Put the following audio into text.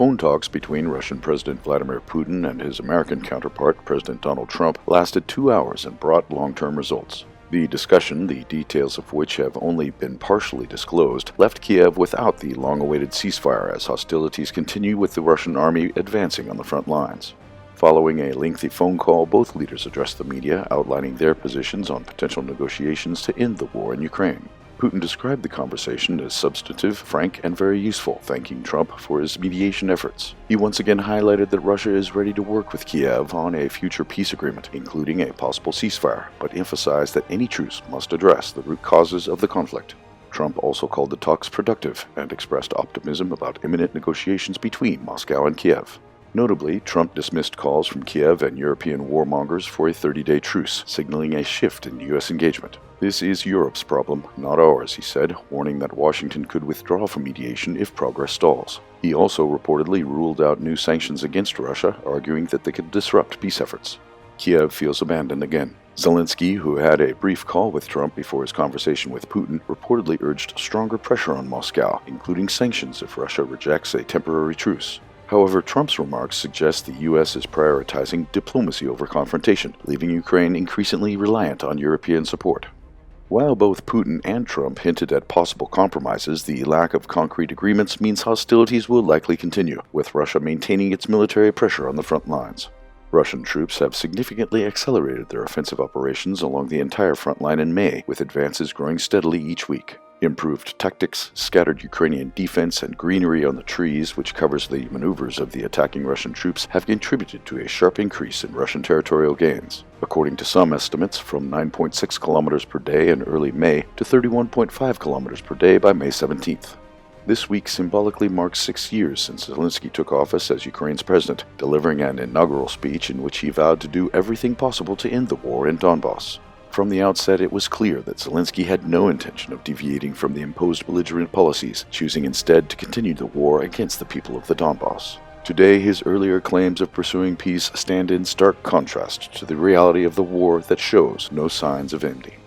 Phone talks between Russian President Vladimir Putin and his American counterpart, President Donald Trump, lasted 2 hours and brought long-term results. The discussion, the details of which have only been partially disclosed, left Kiev without the long-awaited ceasefire as hostilities continue with the Russian army advancing on the front lines. Following a lengthy phone call, both leaders addressed the media, outlining their positions on potential negotiations to end the war in Ukraine. Putin described the conversation as substantive, frank, and very useful, thanking Trump for his mediation efforts. He once again highlighted that Russia is ready to work with Kiev on a future peace agreement, including a possible ceasefire, but emphasized that any truce must address the root causes of the conflict. Trump also called the talks productive and expressed optimism about imminent negotiations between Moscow and Kiev. Notably, Trump dismissed calls from Kiev and European warmongers for a 30-day truce, signaling a shift in U.S. engagement. "This is Europe's problem, not ours," he said, warning that Washington could withdraw from mediation if progress stalls. He also reportedly ruled out new sanctions against Russia, arguing that they could disrupt peace efforts. Kiev feels abandoned again. Zelensky, who had a brief call with Trump before his conversation with Putin, reportedly urged stronger pressure on Moscow, including sanctions if Russia rejects a temporary truce. However, Trump's remarks suggest the U.S. is prioritizing diplomacy over confrontation, leaving Ukraine increasingly reliant on European support. While both Putin and Trump hinted at possible compromises, the lack of concrete agreements means hostilities will likely continue, with Russia maintaining its military pressure on the front lines. Russian troops have significantly accelerated their offensive operations along the entire front line in May, with advances growing steadily each week. Improved tactics, scattered Ukrainian defense, and greenery on the trees, which covers the maneuvers of the attacking Russian troops, have contributed to a sharp increase in Russian territorial gains. According to some estimates, from 9.6 kilometers per day in early May to 31.5 kilometers per day by May 17th. This week symbolically marks 6 years since Zelensky took office as Ukraine's president, delivering an inaugural speech in which he vowed to do everything possible to end the war in Donbass. From the outset, it was clear that Zelensky had no intention of deviating from the imposed belligerent policies, choosing instead to continue the war against the people of the Donbass. Today, his earlier claims of pursuing peace stand in stark contrast to the reality of the war that shows no signs of ending.